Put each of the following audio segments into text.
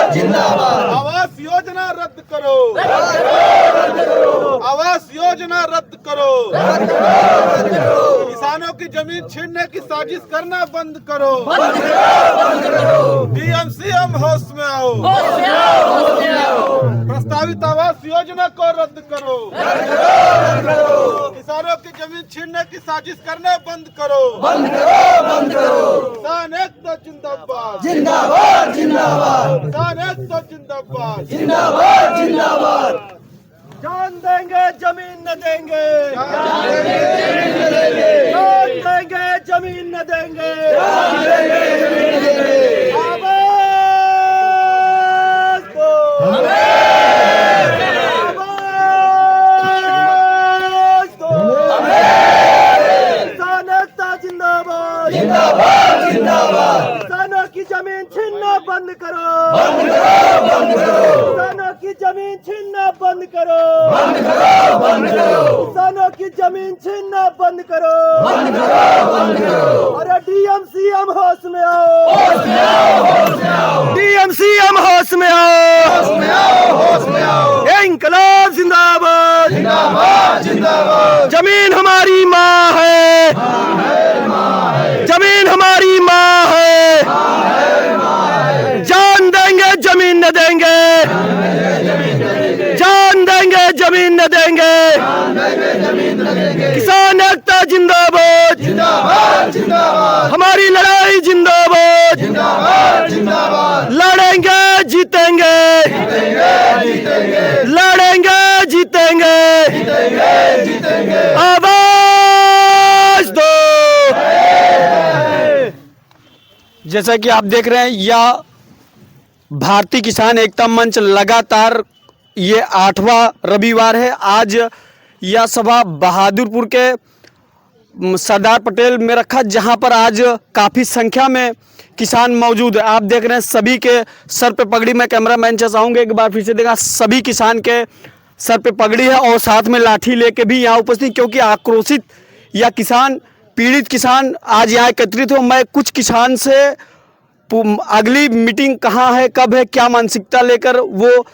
आवास योजना रद्द करो, आवास योजना रद्द करो, किसानों की जमीन छीनने की साजिश करना बंद करो, डीएम सीएम होश में आओ, प्रस्तावित आवास योजना को रद्द करो, किसानों की जमीन छीनने की साजिश करना बंद करो, किसान एकता जिंदाबाद, किसान एकता जिंदाबाद, जान देंगे जमीन न देंगे, जान देंगे जमीन न देंगे, आवाज दो, आवाज दो, किसान एकता जिंदाबाद, किसानों की जमीन छीनना बंद करो, किसानों की जमीन छीनना बंद करो, किसानों की जमीन छीनना बंद करो, अरे डीएम सीएम होश में आओ, डीएम सीएम होश में आओ, इंकलाब जिंदाबाद, जमीन हमारी माँ है, जमीन हमारी माँ है, जान देंगे जमीन न देंगे, जान देंगे जमीन न देंगे, किसान एकता जिंदाबाद, हमारी लड़ाई जिंदाबाद, लड़ेंगे जीतेंगे, लड़ेंगे जीतेंगे, आवाज दो। जैसा कि आप देख रहे हैं, यह भारतीय किसान एकता मंच लगातार ये 8वां रविवार है। आज यह सभा बहादुरपुर के सरदार पटेल में रखा, जहां पर आज काफ़ी संख्या में किसान मौजूद है। आप देख रहे हैं सभी के सर पे पगड़ी, मैं कैमरामैन से चाहूँगा एक बार फिर से देखा, सभी किसान के सर पे पगड़ी है और साथ में लाठी लेके भी यहाँ उपस्थित, क्योंकि आक्रोशित या किसान पीड़ित किसान आज यहाँ एकत्रित हो। मैं कुछ किसान से अगली मीटिंग कहाँ है, कब है, क्या मानसिकता लेकर वो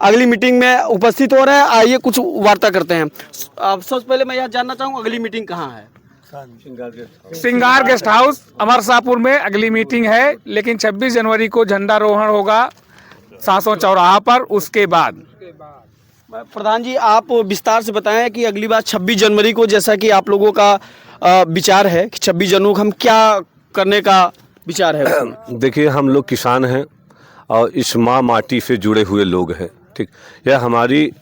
अगली मीटिंग में उपस्थित हो रहे हैं, आइए कुछ वार्ता करते हैं। सबसे पहले मैं यह जानना चाहूँगा अगली मीटिंग कहाँ है? सिंगार गेस्ट हाउस अमरसापुर में अगली मीटिंग है, लेकिन 26 जनवरी को झंडारोहण होगा सासों चौराहा पर। उसके बाद प्रधान जी, आप विस्तार से बताएं कि अगली बार 26 जनवरी को, जैसा कि आप लोगों का विचार है कि 26 जनवरी को हम क्या करने का विचार है? देखिए, हम लोग किसान हैं और इस माँ माटी से जुड़े हुए लोग हैं। ठीक, यह हमारी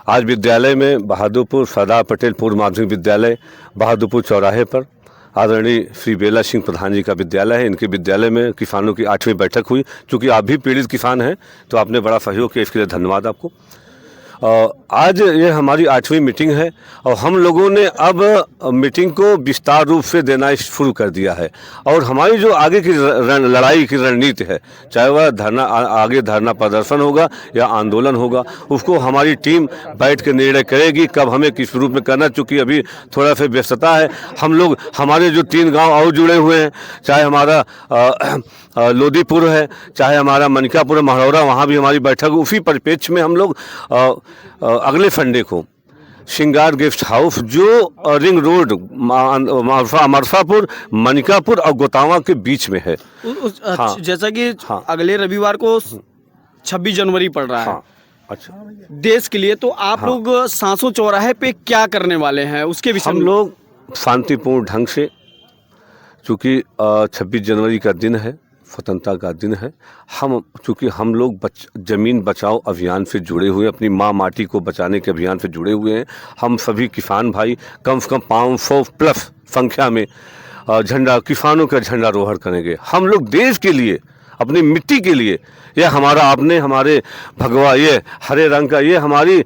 आज विद्यालय में बहादुरपुर सरदार पटेल पूर्व माध्यमिक विद्यालय बहादुरपुर चौराहे पर आदरणीय श्री बेला सिंह प्रधान जी का विद्यालय है। इनके विद्यालय में किसानों की 8वीं बैठक हुई। चूँकि आप भी पीड़ित किसान हैं तो आपने बड़ा सहयोग किया, इसके लिए धन्यवाद आपको। आज ये हमारी 8वीं मीटिंग है और हम लोगों ने अब मीटिंग को विस्तार रूप से देना शुरू कर दिया है। और हमारी जो आगे की लड़ाई की रणनीति है, चाहे वह आगे धरना प्रदर्शन होगा या आंदोलन होगा, उसको हमारी टीम बैठ के निर्णय करेगी कब हमें किस रूप में करना। चूँकि अभी थोड़ा सा व्यस्तता है, हम लोग हमारे जो 3 गाँव और जुड़े हुए हैं, चाहे हमारा लोदीपुर है, चाहे हमारा मनिकापुर महरौरा, वहाँ भी हमारी बैठक। उसी परिप्रेक्ष्य में हम लोग अगले संडे को सिंगार गेस्ट हाउस जो रिंग रोड अमरसापुर, मनिकापुर और गोतावा के बीच में है। हाँ, जैसा कि हाँ, अगले रविवार को 26 जनवरी पड़ रहा है। हाँ, अच्छा, देश के लिए तो आप लोग सासों चौराहे पे क्या करने वाले हैं उसके विषय में? हम लोग शांतिपूर्ण ढंग से, चूँकि 26 जनवरी का दिन है, स्वतंत्रता का दिन है, चूँकि हम लोग ज़मीन बचाओ अभियान से जुड़े हुए हैं, अपनी माँ माटी को बचाने के अभियान से जुड़े हुए हैं। हम सभी किसान भाई कम से कम 500 प्लस संख्या में किसानों का झंडारोहण करेंगे। हम लोग देश के लिए, अपनी मिट्टी के लिए, यह हमारा आपने हमारे भगवा ये हरे रंग का ये हमारी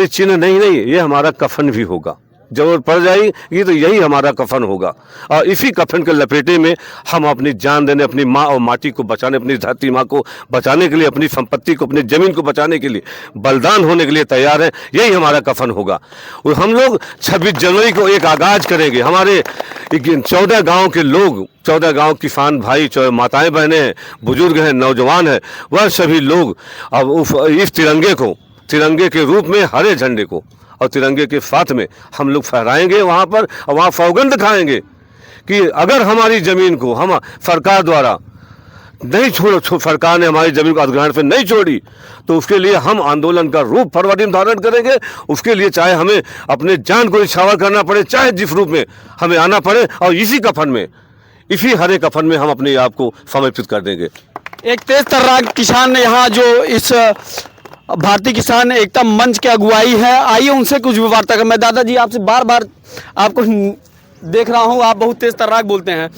चिन्ह नहीं, ये हमारा कफन भी होगा। जरूरत पड़ जाएगी तो यही हमारा कफन होगा। और इसी कफन के लपेटे में हम अपनी जान देने, अपनी माँ और माटी को बचाने, अपनी धरती माँ को बचाने के लिए, अपनी संपत्ति को, अपनी ज़मीन को बचाने के लिए बलिदान होने के लिए तैयार हैं। यही हमारा कफन होगा। और हम लोग 26 जनवरी को एक आगाज़ करेंगे। हमारे 14 गाँव के लोग, 14 गांव किसान भाई, माताएं बहनें हैं, बुजुर्ग हैं, नौजवान हैं, वह सभी लोग अब इस तिरंगे को, तिरंगे के रूप में हरे झंडे को और तिरंगे के साथ में हम लोग फहराएंगे वहाँ पर, और वहाँ सौगंध खाएंगे कि अगर हमारी ज़मीन को हम सरकार द्वारा नहीं सरकार ने हमारी ज़मीन को अधिग्रहण से नहीं छोड़ी तो उसके लिए हम आंदोलन का रूप फरवरी में धारण करेंगे। उसके लिए चाहे हमें अपने जान को निछावर करना पड़े, चाहे जिस रूप में हमें आना पड़े, और इसी कफन में, इसी हरे कफन में हम अपने आप को समर्पित कर देंगे। एक तेज तर्रार किसान ने यहाँ जो इस भारतीय किसान एकता मंच की अगुवाई है, आइए उनसे कुछ भी वार्ता कर। मैं दादाजी आपसे बार बार आपको देख रहा हूँ, आप बहुत तेज तर्रार बोलते हैं,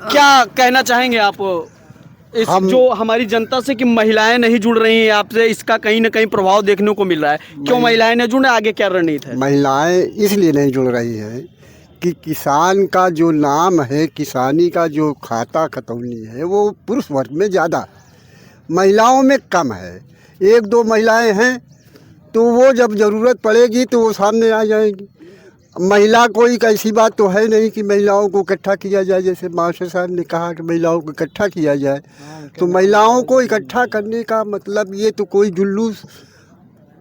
क्या कहना चाहेंगे आप इस जो हमारी जनता से कि महिलाएं नहीं जुड़ रही हैं आपसे, इसका कहीं ना कहीं प्रभाव देखने को मिल रहा है। क्यों महिलाएं नहीं जुड़ रही, आगे क्या रणनीति है? महिलाएं इसलिए नहीं जुड़ रही हैं कि किसान का जो नाम है, किसानी का जो खाता खतौनी है, वो पुरुष वर्ग में ज़्यादा, महिलाओं में कम है। 1-2 महिलाएं हैं तो वो जब ज़रूरत पड़ेगी तो वो सामने आ जाएंगी। महिला कोई ऐसी बात तो है नहीं कि महिलाओं को इकट्ठा किया जाए, जैसे मास्टर साहब ने कहा कि महिलाओं को इकट्ठा किया जाए। तो महिलाओं को इकट्ठा करने का मतलब ये तो कोई जुलूस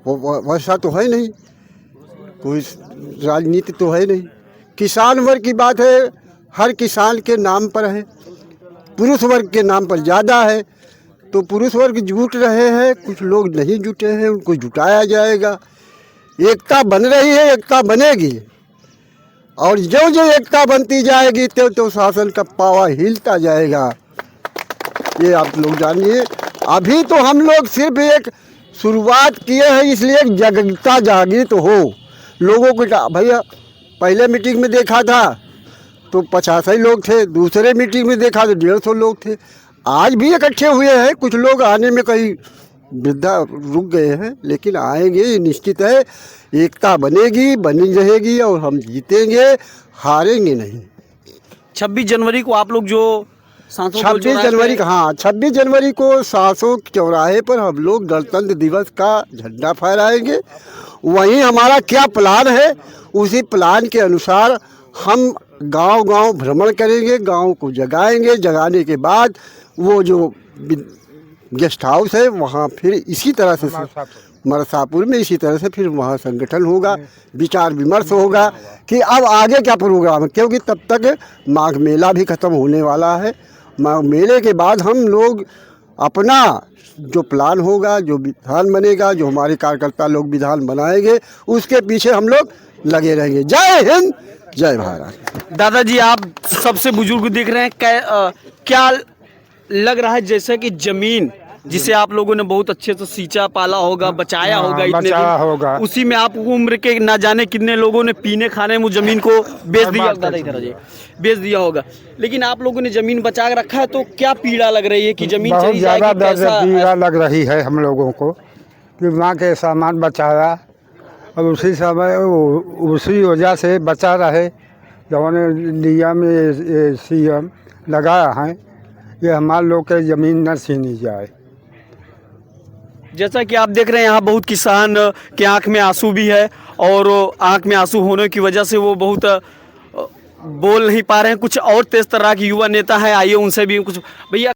वैसा तो है नहीं, कोई राजनीति तो है नहीं। किसान वर्ग की बात है, हर किसान के नाम पर है, पुरुष वर्ग के नाम पर ज़्यादा है। तो पुरुष वर्ग जुट रहे हैं, कुछ लोग नहीं जुटे हैं, उनको जुटाया जाएगा। एकता बन रही है, एकता बनेगी, और जो जो एकता बनती जाएगी तो शासन का पावा हिलता जाएगा। ये आप लोग जानिए। अभी तो हम लोग सिर्फ एक शुरुआत किए हैं, इसलिए एक जागरूकता जागृत हो लोगों को। भैया पहले मीटिंग में देखा था तो 85 लोग थे, दूसरे मीटिंग में देखा तो 150 लोग थे। आज भी इकट्ठे हुए हैं, कुछ लोग आने में कहीं वृद्धा रुक गए हैं, लेकिन आएंगे, ये निश्चित है। एकता बनेगी, बनी रहेगी, और हम जीतेंगे, हारेंगे नहीं। 26 जनवरी को आप लोग जो 26 जनवरी का, हाँ 26 जनवरी को 700 चौराहे पर हम लोग गणतंत्र दिवस का झंडा फहराएंगे। वहीं हमारा क्या प्लान है, उसी प्लान के अनुसार हम गांव-गांव भ्रमण करेंगे, गांव को जगाएंगे। जगाने के बाद वो जो गेस्ट हाउस है वहाँ फिर इसी तरह से मरसापुर में इसी तरह से फिर वहाँ संगठन होगा, विचार विमर्श होगा कि अब आगे क्या प्रोग्राम है, क्योंकि तब तक माघ मेला भी ख़त्म होने वाला है। माघ मेले के बाद हम लोग अपना जो प्लान होगा, जो विधान बनेगा, जो हमारे कार्यकर्ता लोग विधान बनाएंगे, उसके पीछे हम लोग लगे रहेंगे। जय हिंद, जय भारत। दादाजी आप सबसे बुजुर्ग दिख रहे हैं, क्या लग रहा है जैसे कि जमीन जिसे आप लोगों ने बहुत अच्छे से सींचा पाला होगा, बचाया होगा, इतने दिन, उसी में आप उम्र के ना जाने कितने लोगों ने पीने खाने में जमीन को बेच दिया, बेच दिया होगा। लेकिन आप लोगों ने जमीन बचा के रखा है, तो क्या पीड़ा लग रही है कि जमीन बहुत चली ज़्यादा जाएगी? पीड़ा लग रही है हम लोगों को कि वहाँ के सामान बचाया, और उसी समय उसी वजह से बचा रहे। जब इंडिया में CM लगाया है, ये हमारे लोग के ज़मीन न छीनी जाए। जैसा कि आप देख रहे हैं यहाँ बहुत किसान के आंख में आंसू भी है, और आंख में आंसू होने की वजह से वो बहुत बोल नहीं पा रहे हैं। कुछ और तेज तरह के युवा नेता हैं, आइए उनसे भी कुछ। भैया